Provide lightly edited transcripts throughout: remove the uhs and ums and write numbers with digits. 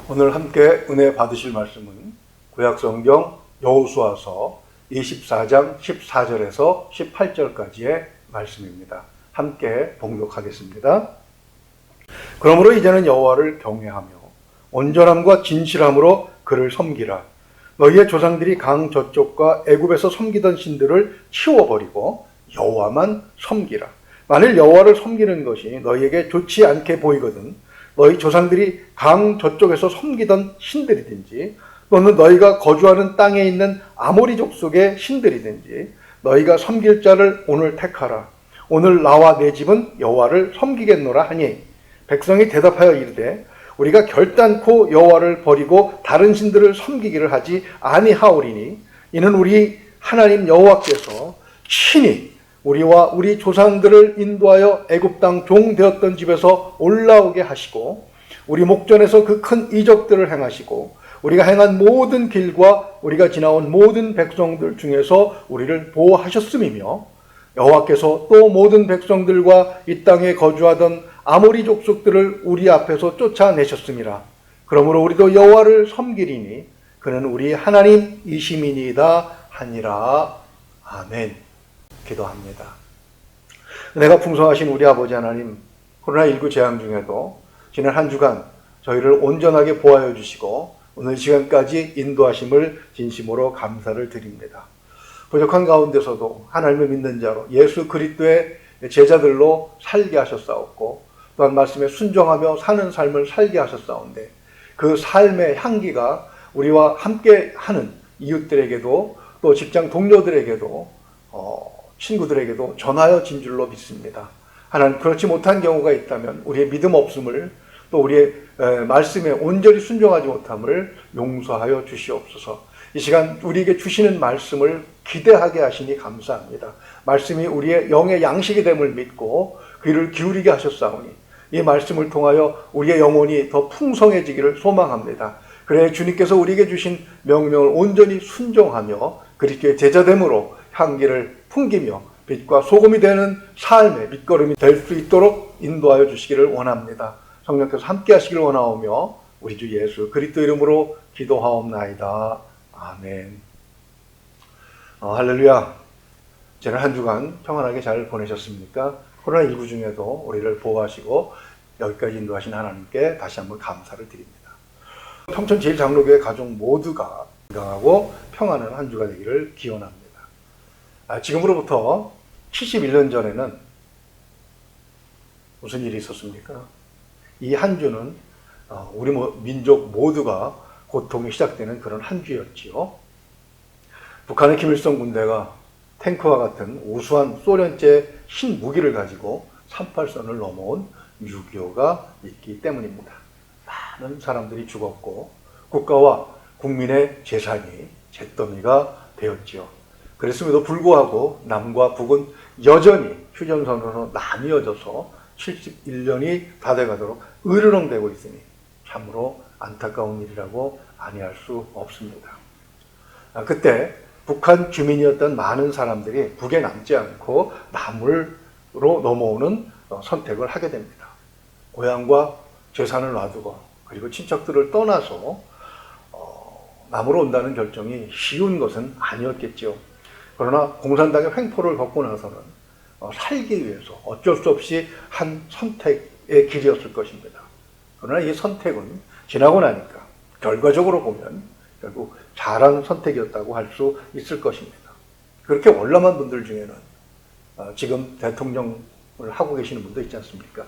오늘 함께 은혜 받으실 말씀은 구약성경 여호수아서 24장 14절에서 18절까지의 말씀입니다. 함께 봉독하겠습니다. 그러므로 이제는 여호와를 경외하며 온전함과 진실함으로 그를 섬기라. 너희의 조상들이 강 저쪽과 애굽에서 섬기던 신들을 치워버리고 여호와만 섬기라. 만일 여호와를 섬기는 것이 너희에게 좋지 않게 보이거든 너희 조상들이 강 저쪽에서 섬기던 신들이든지 또는 너희가 거주하는 땅에 있는 아모리 족속의 신들이든지 너희가 섬길 자를 오늘 택하라. 오늘 나와 내 집은 여호와를 섬기겠노라 하니 백성이 대답하여 이르되 우리가 결단코 여호와를 버리고 다른 신들을 섬기기를 하지 아니하오리니 이는 우리 하나님 여호와께서 친히 우리와 우리 조상들을 인도하여 애굽 땅 종 되었던 집에서 올라오게 하시고 우리 목전에서 그 큰 이적들을 행하시고 우리가 행한 모든 길과 우리가 지나온 모든 백성들 중에서 우리를 보호하셨음이며 여호와께서 또 모든 백성들과 이 땅에 거주하던 아모리 족속들을 우리 앞에서 쫓아내셨음이라. 그러므로 우리도 여호와를 섬기리니 그는 우리 하나님이심이니이다 하니라. 아멘. 기도합니다. 은혜가 풍성하신 우리 아버지 하나님, 코로나19 재앙 중에도 지난 한 주간 저희를 온전하게 보호하여 주시고 오늘 시간까지 인도하심을 진심으로 감사를 드립니다. 부족한 가운데서도 하나님을 믿는 자로 예수 그리스도의 제자들로 살게 하셨사옵고 또한 말씀에 순종하며 사는 삶을 살게 하셨사온데 그 삶의 향기가 우리와 함께 하는 이웃들에게도 또 직장 동료들에게도 친구들에게도 전하여진 줄로 믿습니다. 하나님, 그렇지 못한 경우가 있다면 우리의 믿음 없음을 또 우리의 말씀에 온전히 순종하지 못함을 용서하여 주시옵소서. 이 시간 우리에게 주시는 말씀을 기대하게 하시니 감사합니다. 말씀이 우리의 영의 양식이 됨을 믿고 귀를 기울이게 하셨사오니 이 말씀을 통하여 우리의 영혼이 더 풍성해지기를 소망합니다. 그래 주님께서 우리에게 주신 명령을 온전히 순종하며 그리스도의 제자됨으로 향기를 풍기며 빛과 소금이 되는 삶의 밑거름이 될 수 있도록 인도하여 주시기를 원합니다. 성령께서 함께 하시기를 원하오며 우리 주 예수 그리스도 이름으로 기도하옵나이다. 아멘. 할렐루야. 지난 한 주간 평안하게 잘 보내셨습니까? 코로나19 중에도 우리를 보호하시고 여기까지 인도하신 하나님께 다시 한번 감사를 드립니다. 평촌 제일장로교회 가족 모두가 건강하고 평안한 한 주가 되기를 기원합니다. 지금으로부터 71년 전에는 무슨 일이 있었습니까? 이 한 주는 우리 민족 모두가 고통이 시작되는 그런 한 주였지요. 북한의 김일성 군대가 탱크와 같은 우수한 소련제 신무기를 가지고 38선을 넘어온 6.25가 있기 때문입니다. 많은 사람들이 죽었고 국가와 국민의 재산이 잿더미가 되었지요. 그랬음에도 불구하고 남과 북은 여전히 휴전선으로 나뉘어져서 71년이 다 돼가도록 으르렁대고 있으니 참으로 안타까운 일이라고 아니할 수 없습니다. 그때 북한 주민이었던 많은 사람들이 북에 남지 않고 남으로 넘어오는 선택을 하게 됩니다. 고향과 재산을 놔두고 그리고 친척들을 떠나서 남으로 온다는 결정이 쉬운 것은 아니었겠죠. 그러나 공산당의 횡포를 겪고 나서는 살기 위해서 어쩔 수 없이 한 선택의 길이었을 것입니다. 그러나 이 선택은 지나고 나니까 결과적으로 보면 결국 잘한 선택이었다고 할 수 있을 것입니다. 그렇게 월남한 분들 중에는 지금 대통령을 하고 계시는 분도 있지 않습니까?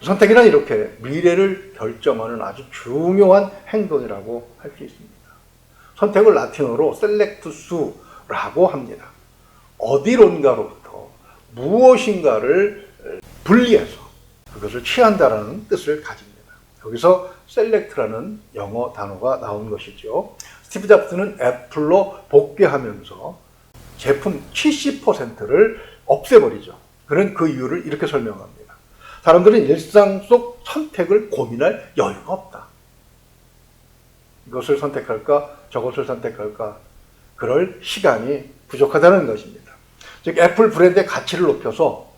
선택이란 이렇게 미래를 결정하는 아주 중요한 행동이라고 할 수 있습니다. 선택을 라틴어로 셀렉투스라고 합니다. 어디론가로부터 무엇인가를 분리해서 그것을 취한다라는 뜻을 가집니다. 여기서 셀렉트라는 영어 단어가 나온 것이죠. 스티브 잡스는 애플로 복귀하면서 제품 70%를 없애버리죠. 그는 그 이유를 이렇게 설명합니다. 사람들은 일상 속 선택을 고민할 여유가 없다. 이것을 선택할까? 저것을 선택할까? 그럴 시간이 부족하다는 것입니다. 즉 애플 브랜드의 가치를 높여서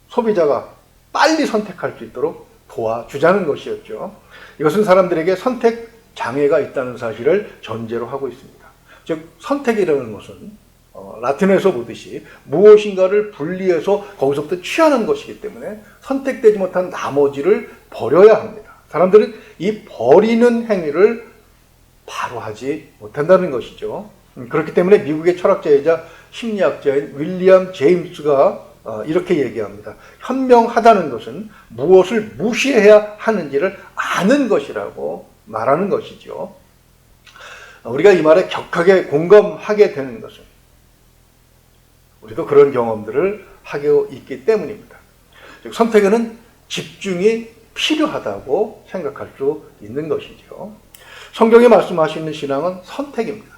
소비자가 빨리 선택할 수 있도록 도와주자는 것이었죠. 이것은 사람들에게 선택 장애가 있다는 사실을 전제로 하고 있습니다. 즉 선택이라는 것은 라틴어에서 보듯이 무엇인가를 분리해서 거기서부터 취하는 것이기 때문에 선택되지 못한 나머지를 버려야 합니다. 사람들은 이 버리는 행위를 바로 하지 못한다는 것이죠. 그렇기 때문에 미국의 철학자이자 심리학자인 윌리엄 제임스가 이렇게 얘기합니다. 현명하다는 것은 무엇을 무시해야 하는지를 아는 것이라고 말하는 것이죠. 우리가 이 말에 격하게 공감하게 되는 것은 우리도 그런 경험들을 하고 있기 때문입니다. 즉 선택에는 집중이 필요하다고 생각할 수 있는 것이죠. 성경에 말씀하시는 신앙은 선택입니다.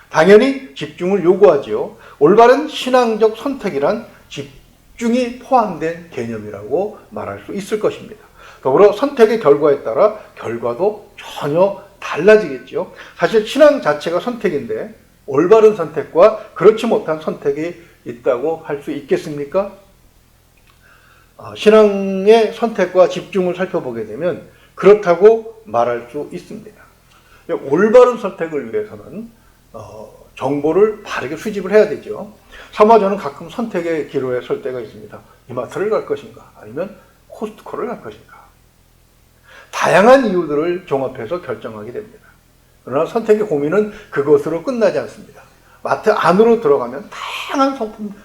당연히 집중을 요구하지요. 올바른 신앙적 선택이란 집중이 포함된 개념이라고 말할 수 있을 것입니다. 더불어 선택의 결과에 따라 결과도 전혀 달라지겠죠. 사실 신앙 자체가 선택인데 올바른 선택과 그렇지 못한 선택이 있다고 할 수 있겠습니까? 신앙의 선택과 집중을 살펴보게 되면 그렇다고 말할 수 있습니다. 올바른 선택을 위해서는 정보를 바르게 수집을 해야 되죠. 차마 저는 가끔 선택의 기로에 설 때가 있습니다. 이마트를 갈 것인가 아니면 코스트코를 갈 것인가. 다양한 이유들을 종합해서 결정하게 됩니다. 그러나 선택의 고민은 그것으로 끝나지 않습니다. 마트 안으로 들어가면 다양한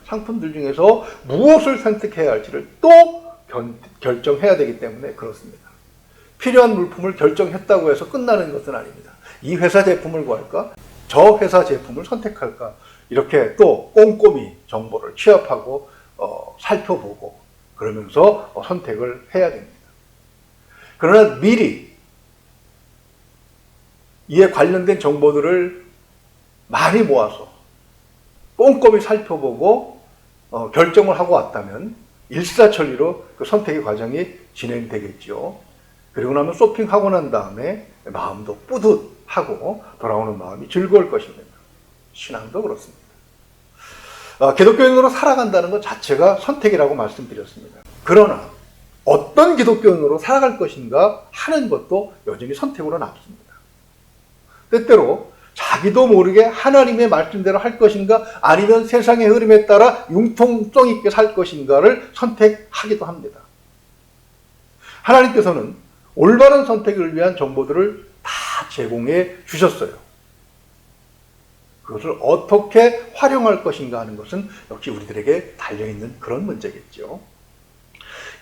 상품들 중에서 무엇을 선택해야 할지를 또 결정해야 되기 때문에 그렇습니다. 필요한 물품을 결정했다고 해서 끝나는 것은 아닙니다. 이 회사 제품을 구할까? 저 회사 제품을 선택할까? 이렇게 또 꼼꼼히 정보를 취합하고 살펴보고 그러면서 선택을 해야 됩니다. 그러나 미리 이에 관련된 정보들을 많이 모아서 꼼꼼히 살펴보고 결정을 하고 왔다면 일사천리로 그 선택의 과정이 진행되겠죠. 그리고 나면 쇼핑하고 난 다음에 마음도 뿌듯하고 돌아오는 마음이 즐거울 것입니다. 신앙도 그렇습니다. 기독교인으로 살아간다는 것 자체가 선택이라고 말씀드렸습니다. 그러나 어떤 기독교인으로 살아갈 것인가 하는 것도 여전히 선택으로 남습니다. 때때로 자기도 모르게 하나님의 말씀대로 할 것인가 아니면 세상의 흐름에 따라 융통성 있게 살 것인가를 선택하기도 합니다. 하나님께서는 올바른 선택을 위한 정보들을 다 제공해 주셨어요. 그것을 어떻게 활용할 것인가 하는 것은 역시 우리들에게 달려있는 그런 문제겠죠.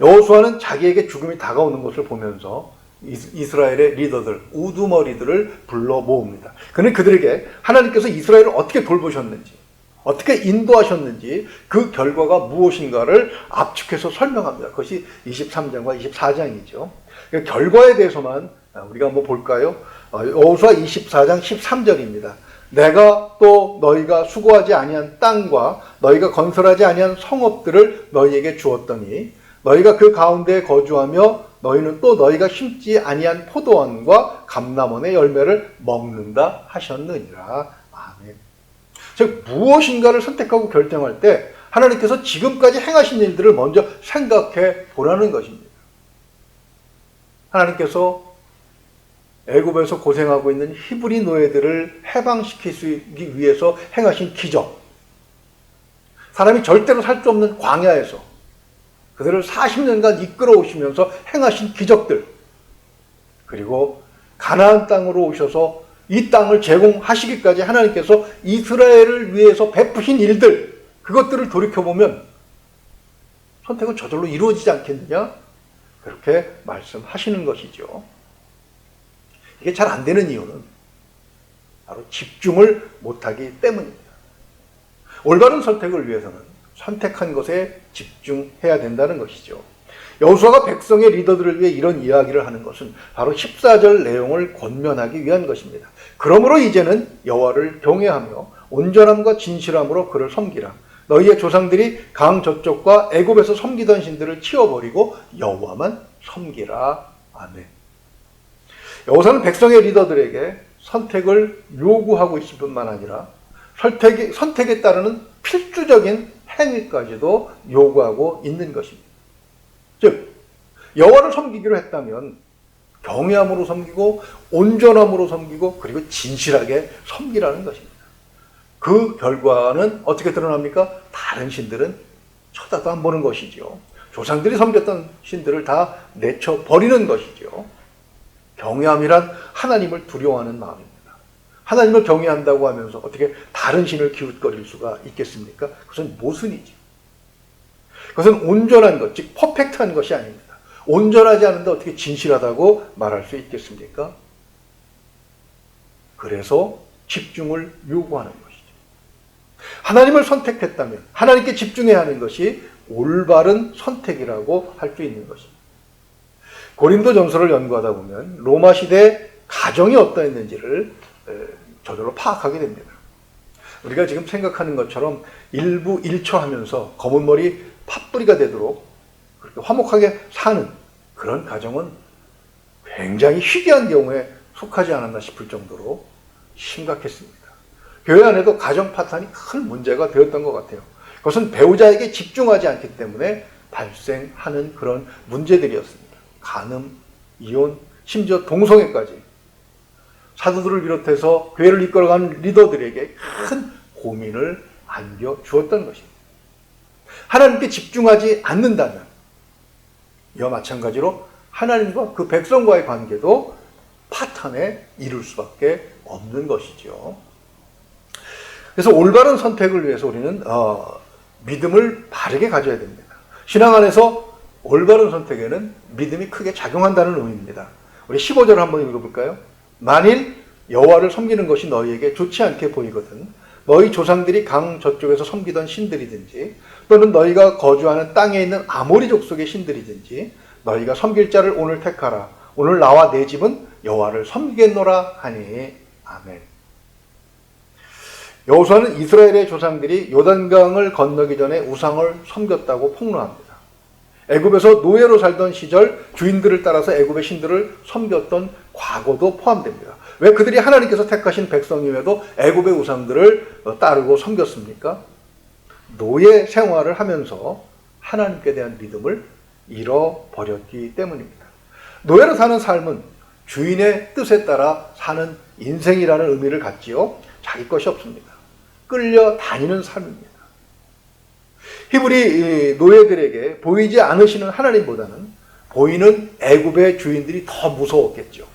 여호수아는 자기에게 죽음이 다가오는 것을 보면서 이스라엘의 리더들, 우두머리들을 불러 모읍니다. 그는 그들에게 하나님께서 이스라엘을 어떻게 돌보셨는지, 어떻게 인도하셨는지 그 결과가 무엇인가를 압축해서 설명합니다. 그것이 23장과 24장이죠. 그 결과에 대해서만 우리가 한번 볼까요? 여호수아 24장 13절입니다. 내가 또 너희가 수고하지 아니한 땅과 너희가 건설하지 아니한 성읍들을 너희에게 주었더니 너희가 그 가운데 거주하며 너희는 또 너희가 심지 아니한 포도원과 감람원의 열매를 먹는다 하셨느니라. 아멘. 즉 무엇인가를 선택하고 결정할 때 하나님께서 지금까지 행하신 일들을 먼저 생각해 보라는 것입니다. 하나님께서 애굽에서 고생하고 있는 히브리 노예들을 해방시키기 위해서 행하신 기적, 사람이 절대로 살 수 없는 광야에서 그들을 40년간 이끌어 오시면서 행하신 기적들, 그리고 가나안 땅으로 오셔서 이 땅을 제공하시기까지 하나님께서 이스라엘을 위해서 베푸신 일들, 그것들을 돌이켜보면 선택은 저절로 이루어지지 않겠느냐? 그렇게 말씀하시는 것이죠. 이게 잘 안 되는 이유는 바로 집중을 못하기 때문입니다. 올바른 선택을 위해서는 선택한 것에 집중해야 된다는 것이죠. 여호수아가 백성의 리더들을 위해 이런 이야기를 하는 것은 바로 14절 내용을 권면하기 위한 것입니다. 그러므로 이제는 여호와를 경외하며 온전함과 진실함으로 그를 섬기라. 너희의 조상들이 강 저쪽과 애굽에서 섬기던 신들을 치워버리고 여호와만 섬기라. 아멘. 여호수아는 백성의 리더들에게 선택을 요구하고 있을 뿐만 아니라 선택에 따르는 필수적인 행위까지도 요구하고 있는 것입니다. 즉 여호와를 섬기기로 했다면 경외함으로 섬기고 온전함으로 섬기고 그리고 진실하게 섬기라는 것입니다. 그 결과는 어떻게 드러납니까? 다른 신들은 쳐다도 안 보는 것이죠. 조상들이 섬겼던 신들을 다 내쳐버리는 것이죠. 경외함이란 하나님을 두려워하는 마음입니다. 하나님을 경외한다고 하면서 어떻게 다른 신을 기웃거릴 수가 있겠습니까? 그것은 모순이죠. 그것은 온전한 것, 즉 퍼펙트한 것이 아닙니다. 온전하지 않은데 어떻게 진실하다고 말할 수 있겠습니까? 그래서 집중을 요구하는 것이죠. 하나님을 선택했다면 하나님께 집중해야 하는 것이 올바른 선택이라고 할 수 있는 것입니다. 고린도전서를 연구하다 보면 로마 시대 가정이 어떠했는지를 저절로 파악하게 됩니다. 우리가 지금 생각하는 것처럼 일부 일처하면서 검은 머리 팥뿌리가 되도록 그렇게 화목하게 사는 그런 가정은 굉장히 희귀한 경우에 속하지 않았나 싶을 정도로 심각했습니다. 교회 안에도 가정 파탄이 큰 문제가 되었던 것 같아요. 그것은 배우자에게 집중하지 않기 때문에 발생하는 그런 문제들이었습니다. 간음, 이혼, 심지어 동성애까지 사도들을 비롯해서 교회를 이끌어가는 리더들에게 큰 고민을 안겨주었던 것입니다. 하나님께 집중하지 않는다면 이와 마찬가지로 하나님과 그 백성과의 관계도 파탄에 이를 수밖에 없는 것이죠. 그래서 올바른 선택을 위해서 우리는 믿음을 바르게 가져야 됩니다. 신앙 안에서 올바른 선택에는 믿음이 크게 작용한다는 의미입니다. 우리 15절을 한번 읽어볼까요? 만일 여호와를 섬기는 것이 너희에게 좋지 않게 보이거든 너희 조상들이 강 저쪽에서 섬기던 신들이든지 또는 너희가 거주하는 땅에 있는 아모리 족속의 신들이든지 너희가 섬길 자를 오늘 택하라. 오늘 나와 내 집은 여호와를 섬기겠노라 하니 아멘. 여호수아는 이스라엘의 조상들이 요단강을 건너기 전에 우상을 섬겼다고 폭로합니다. 애굽에서 노예로 살던 시절 주인들을 따라서 애굽의 신들을 섬겼던 과거도 포함됩니다. 왜 그들이 하나님께서 택하신 백성임에도 애굽의 우상들을 따르고 섬겼습니까? 노예 생활을 하면서 하나님께 대한 믿음을 잃어버렸기 때문입니다. 노예로 사는 삶은 주인의 뜻에 따라 사는 인생이라는 의미를 갖지요. 자기 것이 없습니다. 끌려다니는 삶입니다. 히브리 노예들에게 보이지 않으시는 하나님보다는 보이는 애굽의 주인들이 더 무서웠겠죠.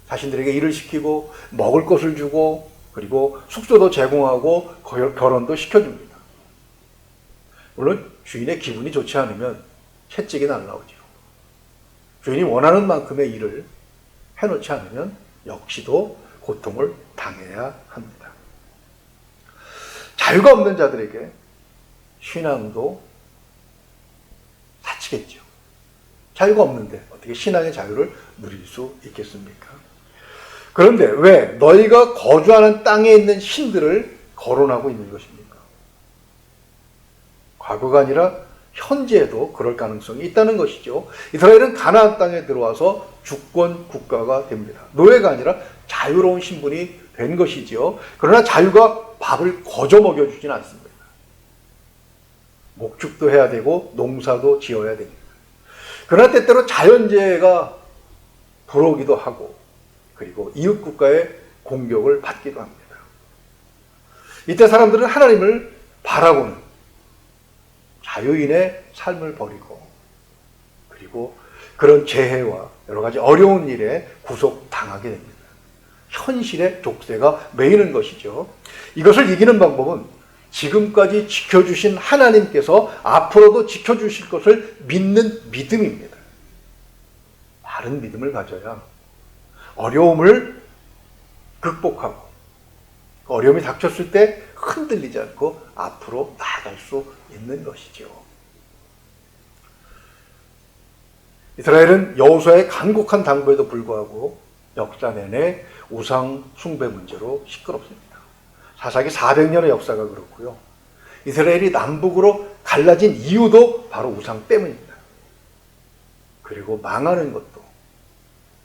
자신들에게 일을 시키고 먹을 것을 주고 그리고 숙소도 제공하고 결혼도 시켜줍니다. 물론 주인의 기분이 좋지 않으면 채찍이 날라오죠. 주인이 원하는 만큼의 일을 해놓지 않으면 역시도 고통을 당해야 합니다. 자유가 없는 자들에게 신앙도 사치겠죠. 자유가 없는데 어떻게 신앙의 자유를 누릴 수 있겠습니까? 그런데 왜 너희가 거주하는 땅에 있는 신들을 거론하고 있는 것입니까? 과거가 아니라 현재에도 그럴 가능성이 있다는 것이죠. 이스라엘은 가나안 땅에 들어와서 주권 국가가 됩니다. 노예가 아니라 자유로운 신분이 된 것이죠. 그러나 자유가 밥을 거저 먹여주진 않습니다. 목축도 해야 되고 농사도 지어야 됩니다. 그러나 때때로 자연재해가 들어오기도 하고 그리고 이웃 국가의 공격을 받기도 합니다. 이때 사람들은 하나님을 바라고는 자유인의 삶을 버리고 그리고 그런 재해와 여러 가지 어려운 일에 구속당하게 됩니다. 현실의 족쇄가 매이는 것이죠. 이것을 이기는 방법은 지금까지 지켜주신 하나님께서 앞으로도 지켜주실 것을 믿는 믿음입니다. 바른 믿음을 가져야 어려움을 극복하고 어려움이 닥쳤을 때 흔들리지 않고 앞으로 나아갈 수 있는 것이죠. 이스라엘은 여호수아의 간곡한 당부에도 불구하고 역사 내내 우상 숭배 문제로 시끄럽습니다. 사사기 400년의 역사가 그렇고요. 이스라엘이 남북으로 갈라진 이유도 바로 우상 때문입니다. 그리고 망하는 것도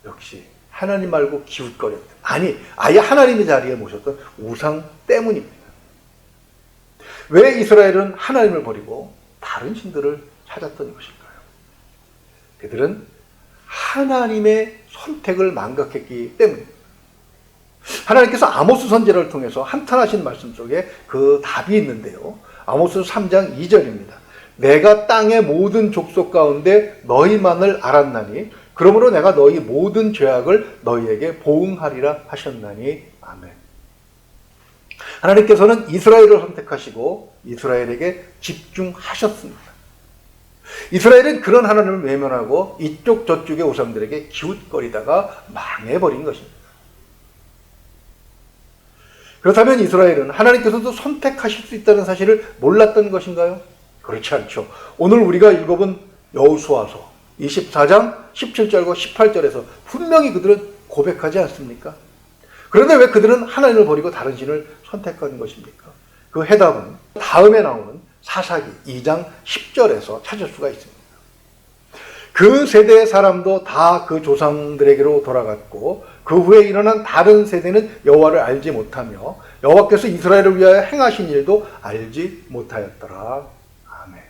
역시 하나님 말고 기웃거렸던, 아니 아예 하나님의 자리에 모셨던 우상 때문입니다. 왜 이스라엘은 하나님을 버리고 다른 신들을 찾았던 것일까요? 그들은 하나님의 선택을 망각했기 때문입니다. 하나님께서 아모스 선지자를 통해서 한탄하신 말씀 속에 그 답이 있는데요. 아모스 3장 2절입니다. 내가 땅의 모든 족속 가운데 너희만을 알았나니 그러므로 내가 너희 모든 죄악을 너희에게 보응하리라 하셨나니. 아멘. 하나님께서는 이스라엘을 선택하시고 이스라엘에게 집중하셨습니다. 이스라엘은 그런 하나님을 외면하고 이쪽 저쪽의 우상들에게 기웃거리다가 망해버린 것입니다. 그렇다면 이스라엘은 하나님께서도 선택하실 수 있다는 사실을 몰랐던 것인가요? 그렇지 않죠. 오늘 우리가 읽어본 여호수아서 24장 17절과 18절에서 분명히 그들은 고백하지 않습니까? 그런데 왜 그들은 하나님을 버리고 다른 신을 선택한 것입니까? 그 해답은 다음에 나오는 사사기 2장 10절에서 찾을 수가 있습니다. 그 세대의 사람도 다 그 조상들에게로 돌아갔고 그 후에 일어난 다른 세대는 여호와를 알지 못하며 여호와께서 이스라엘을 위하여 행하신 일도 알지 못하였더라. 아멘.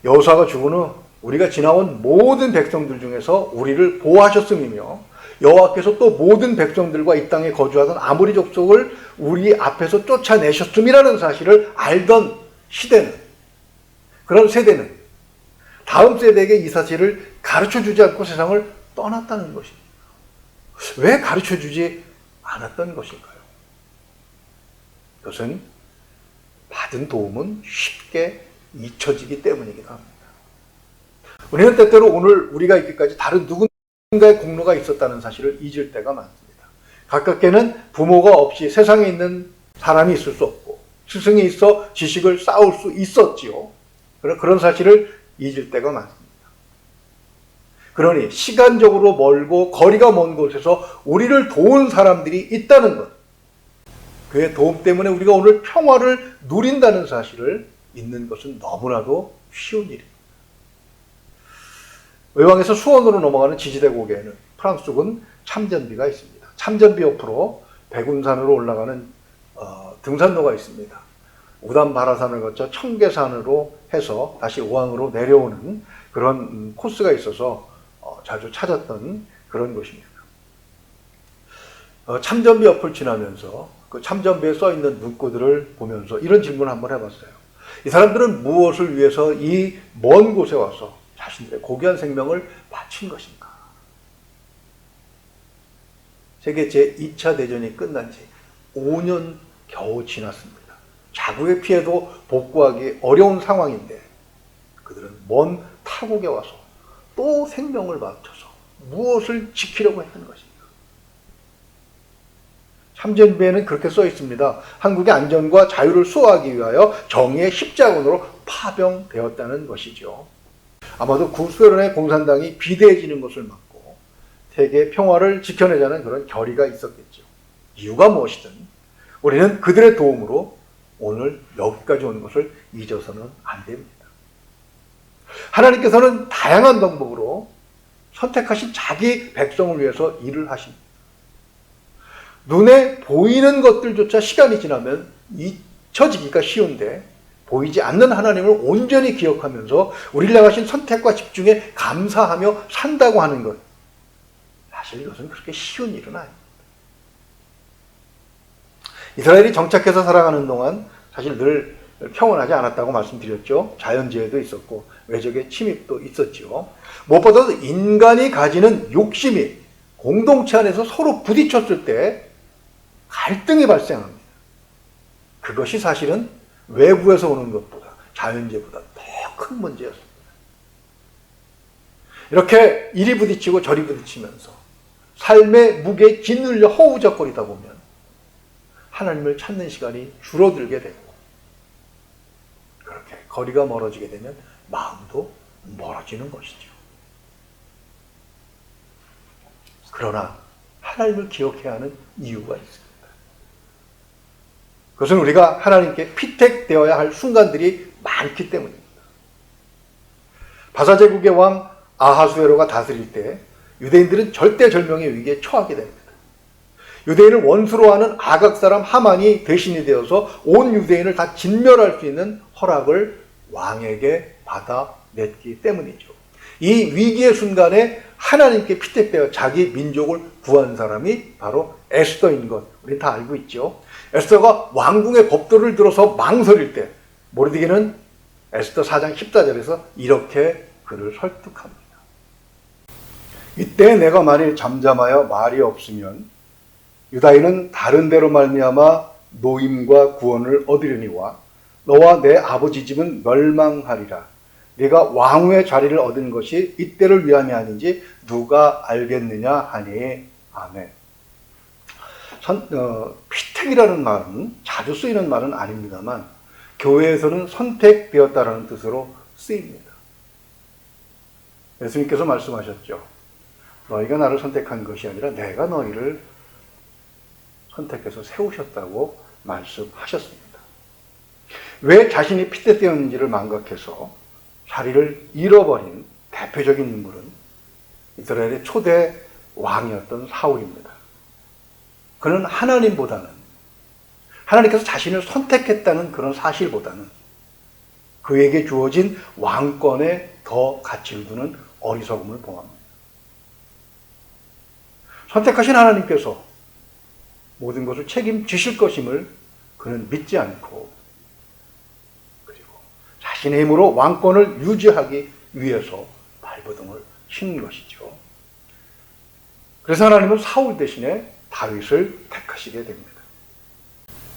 여호수아가 죽은 후 우리가 지나온 모든 백성들 중에서 우리를 보호하셨음이며 여호와께서 또 모든 백성들과 이 땅에 거주하던 아모리 족속을 우리 앞에서 쫓아내셨음이라는 사실을 알던 시대는, 그런 세대는 다음 세대에게 이 사실을 가르쳐주지 않고 세상을 떠났다는 것입니다. 왜 가르쳐주지 않았던 것일까요? 그것은 받은 도움은 쉽게 잊혀지기 때문이기도 합니다. 우리는 때때로 오늘 우리가 있기까지 다른 누군가의 공로가 있었다는 사실을 잊을 때가 많습니다. 가깝게는 부모가 없이 세상에 있는 사람이 있을 수 없고 스승이 있어 지식을 쌓을 수 있었지요. 그런 사실을 잊을 때가 많습니다. 그러니 시간적으로 멀고 거리가 먼 곳에서 우리를 도운 사람들이 있다는 것, 그의 도움 때문에 우리가 오늘 평화를 누린다는 사실을 잊는 것은 너무나도 쉬운 일입니다. 외왕에서 수원으로 넘어가는 지지대고개에는 프랑스군 참전비가 있습니다. 참전비 옆으로 백운산으로 올라가는 등산로가 있습니다. 우담바라산을 거쳐 청계산으로 해서 다시 오항으로 내려오는 그런 코스가 있어서 자주 찾았던 그런 곳입니다. 참전비 옆을 지나면서 그 참전비에 써있는 문구들을 보면서 이런 질문을 한번 해봤어요. 이 사람들은 무엇을 위해서 이 먼 곳에 와서 자신들의 고귀한 생명을 바친 것인가? 세계 제2차 대전이 끝난 지 5년 겨우 지났습니다. 자국의 피해도 복구하기 어려운 상황인데 그들은 먼 타국에 와서 또 생명을 바쳐서 무엇을 지키려고 했던 것입니까? 참전비에는 그렇게 써 있습니다. 한국의 안전과 자유를 수호하기 위하여 정의의 십자군으로 파병되었다는 것이죠. 아마도 구소련의 공산당이 비대해지는 것을 막고 세계 평화를 지켜내자는 그런 결의가 있었겠죠. 이유가 무엇이든 우리는 그들의 도움으로 오늘 여기까지 온 것을 잊어서는 안 됩니다. 하나님께서는 다양한 방법으로 선택하신 자기 백성을 위해서 일을 하십니다. 눈에 보이는 것들조차 시간이 지나면 잊혀지기가 쉬운데 보이지 않는 하나님을 온전히 기억하면서 우리를 향하신 선택과 집중에 감사하며 산다고 하는 것, 사실 이것은 그렇게 쉬운 일은 아닙니다. 이스라엘이 정착해서 살아가는 동안 사실 늘 평온하지 않았다고 말씀드렸죠. 자연재해도 있었고 외적의 침입도 있었죠. 무엇보다도 인간이 가지는 욕심이 공동체 안에서 서로 부딪혔을 때 갈등이 발생합니다. 그것이 사실은 외부에서 오는 것보다 자연재해보다 더 큰 문제였습니다. 이렇게 이리 부딪히고 저리 부딪히면서 삶의 무게에 짓눌려 허우적거리다 보면 하나님을 찾는 시간이 줄어들게 되고 그렇게 거리가 멀어지게 되면 마음도 멀어지는 것이죠. 그러나 하나님을 기억해야 하는 이유가 있습니다. 그것은 우리가 하나님께 피택되어야 할 순간들이 많기 때문입니다. 바사제국의 왕 아하수에로가 다스릴 때 유대인들은 절대절명의 위기에 처하게 됩니다. 유대인을 원수로 하는 아각 사람 하만이 대신이 되어서 온 유대인을 다 진멸할 수 있는 허락을 왕에게 받아 냈기 때문이죠. 이 위기의 순간에 하나님께 피택되어 자기 민족을 구한 사람이 바로 에스더인 것, 우리는 다 알고 있죠. 에스더가 왕궁의 법도를 들어서 망설일 때 모르드게는 에스더 4장 14절에서 이렇게 그를 설득합니다. 이때 내가 만일 잠잠하여 말이 없으면 유다인은 다른 데로 말미암아 노임과 구원을 얻으려니와 너와 내 아버지 집은 멸망하리라. 네가 왕후의 자리를 얻은 것이 이때를 위함이 아닌지 누가 알겠느냐 하니 아멘. 피택이라는 말은 자주 쓰이는 말은 아닙니다만 교회에서는 선택되었다라는 뜻으로 쓰입니다. 예수님께서 말씀하셨죠. 너희가 나를 선택한 것이 아니라 내가 너희를 선택해서 세우셨다고 말씀하셨습니다. 왜 자신이 피택되었는지를 망각해서 자리를 잃어버린 대표적인 인물은 이스라엘의 초대 왕이었던 사울입니다. 그는 하나님께서 자신을 선택했다는 그런 사실보다는 그에게 주어진 왕권에 더 가치를 두는 어리석음을 범합니다. 선택하신 하나님께서 모든 것을 책임지실 것임을 그는 믿지 않고 그리고 자신의 힘으로 왕권을 유지하기 위해서 발버둥을 치는 것이죠. 그래서 하나님은 사울 대신에 다윗을 택하시게 됩니다.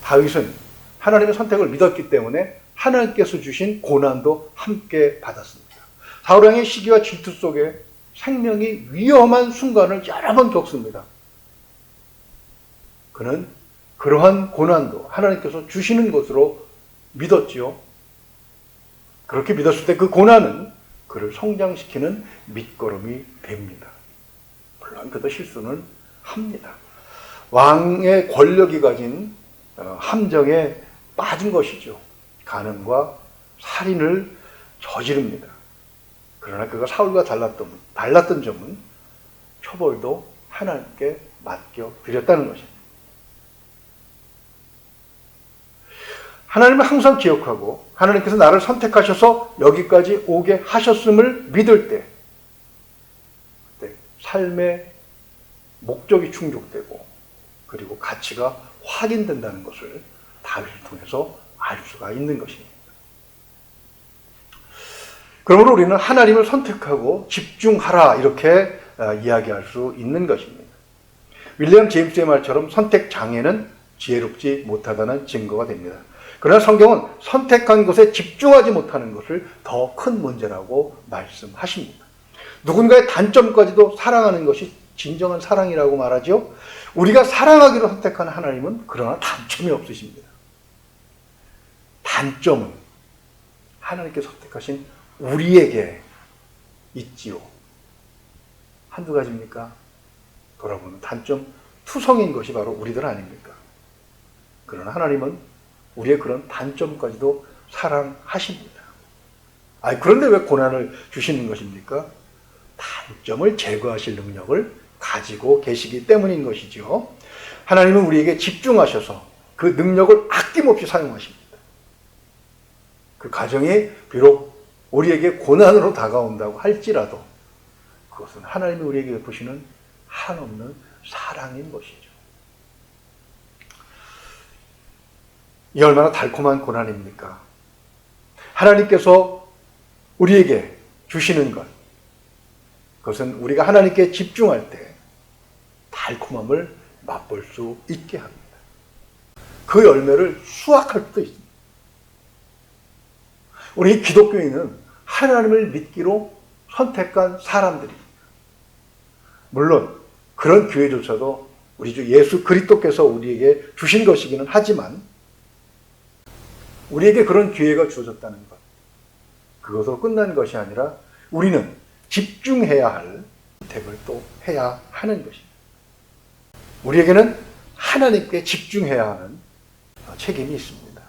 다윗은 하나님의 선택을 믿었기 때문에 하나님께서 주신 고난도 함께 받았습니다. 사울 왕의 시기와 질투 속에 생명이 위험한 순간을 여러 번 겪습니다. 그는 그러한 고난도 하나님께서 주시는 것으로 믿었지요. 그렇게 믿었을 때 그 고난은 그를 성장시키는 밑거름이 됩니다. 물론 그도 실수는 합니다. 왕의 권력이 가진 함정에 빠진 것이죠. 간음과 살인을 저지릅니다. 그러나 그가 사울과 달랐던 점은 처벌도 하나님께 맡겨드렸다는 것입니다. 하나님을 항상 기억하고 하나님께서 나를 선택하셔서 여기까지 오게 하셨음을 믿을 때 그때 삶의 목적이 충족되고 그리고 가치가 확인된다는 것을 다윗을 통해서 알 수가 있는 것입니다. 그러므로 우리는 하나님을 선택하고 집중하라 이렇게 이야기할 수 있는 것입니다. 윌리엄 제임스의 말처럼 선택 장애는 지혜롭지 못하다는 증거가 됩니다. 그러나 성경은 선택한 것에 집중하지 못하는 것을 더 큰 문제라고 말씀하십니다. 누군가의 단점까지도 사랑하는 것이 진정한 사랑이라고 말하죠. 우리가 사랑하기로 선택한 하나님은 그러나 단점이 없으십니다. 단점은 하나님께서 선택하신 우리에게 있지요. 한두 가지입니까? 돌아보면 단점 투성인 것이 바로 우리들 아닙니까? 그러나 하나님은 우리의 그런 단점까지도 사랑하십니다. 그런데 왜 고난을 주시는 것입니까? 단점을 제거하실 능력을 가지고 계시기 때문인 것이죠. 하나님은 우리에게 집중하셔서 그 능력을 아낌없이 사용하십니다. 그 과정이 비록 우리에게 고난으로 다가온다고 할지라도 그것은 하나님이 우리에게 베푸시는 한없는 사랑인 것이죠. 이 얼마나 달콤한 고난입니까? 하나님께서 우리에게 주시는 것, 그것은 우리가 하나님께 집중할 때 달콤함을 맛볼 수 있게 합니다. 그 열매를 수확할 수도 있습니다. 우리 기독교인은 하나님을 믿기로 선택한 사람들입니다. 물론 그런 교회조차도 우리 주 예수 그리스도께서 우리에게 주신 것이기는 하지만 우리에게 그런 기회가 주어졌다는 것, 그것으로 끝난 것이 아니라 우리는 집중해야 할 선택을 또 해야 하는 것입니다. 우리에게는 하나님께 집중해야 하는 책임이 있습니다.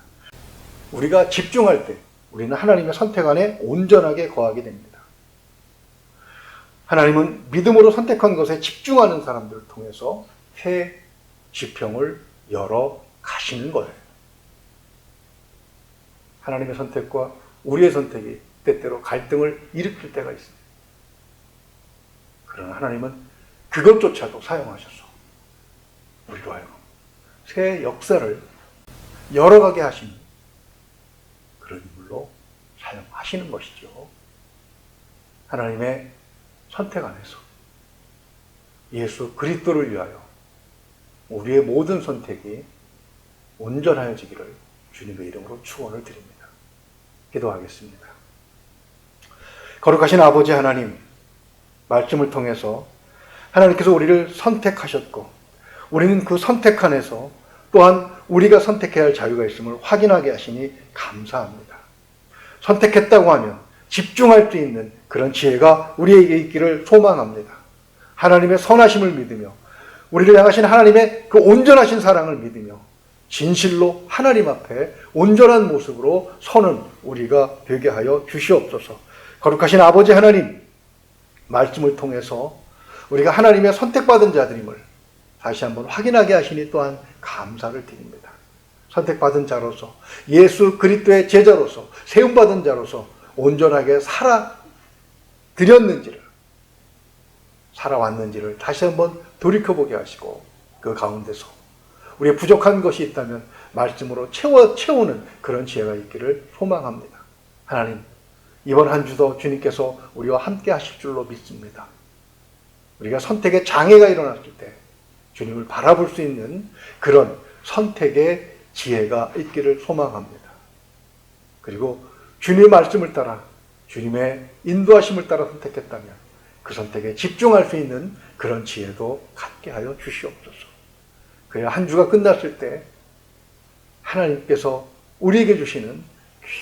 우리가 집중할 때 우리는 하나님의 선택 안에 온전하게 거하게 됩니다. 하나님은 믿음으로 선택한 것에 집중하는 사람들을 통해서 새 지평을 열어 가시는 거예요. 하나님의 선택과 우리의 선택이 때때로 갈등을 일으킬 때가 있습니다. 그러나 하나님은 그것조차도 사용하셔서 우리로 하여금 새 역사를 열어가게 하시는 그런 인물로 사용하시는 것이죠. 하나님의 선택 안에서 예수 그리스도를 위하여 우리의 모든 선택이 온전하여지기를 주님의 이름으로 축원을 드립니다. 기도하겠습니다. 거룩하신 아버지 하나님, 말씀을 통해서 하나님께서 우리를 선택하셨고 우리는 그 선택 안에서 또한 우리가 선택해야 할 자유가 있음을 확인하게 하시니 감사합니다. 선택했다고 하면 집중할 수 있는 그런 지혜가 우리에게 있기를 소망합니다. 하나님의 선하심을 믿으며 우리를 향하신 하나님의 그 온전하신 사랑을 믿으며 진실로 하나님 앞에 온전한 모습으로 서는 우리가 되게 하여 주시옵소서. 거룩하신 아버지 하나님, 말씀을 통해서 우리가 하나님의 선택받은 자들임을 다시 한번 확인하게 하시니 또한 감사를 드립니다. 선택받은 자로서 예수 그리스도의 제자로서 세움받은 자로서 온전하게 살아왔는지를 다시 한번 돌이켜보게 하시고 그 가운데서 우리의 부족한 것이 있다면 말씀으로 채우는 그런 지혜가 있기를 소망합니다. 하나님, 이번 한 주도 주님께서 우리와 함께 하실 줄로 믿습니다. 우리가 선택에 장애가 일어났을 때 주님을 바라볼 수 있는 그런 선택의 지혜가 있기를 소망합니다. 그리고 주님의 말씀을 따라 주님의 인도하심을 따라 선택했다면 그 선택에 집중할 수 있는 그런 지혜도 갖게 하여 주시옵소서. 그래야 한 주가 끝났을 때 하나님께서 우리에게 주시는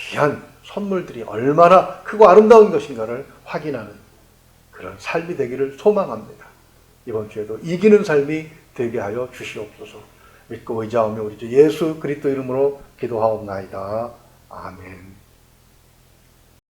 귀한 선물들이 얼마나 크고 아름다운 것인가를 확인하는 그런 삶이 되기를 소망합니다. 이번 주에도 이기는 삶이 되게 하여 주시옵소서. 믿고 의지하며 우리 주 예수 그리스도 이름으로 기도하옵나이다. 아멘.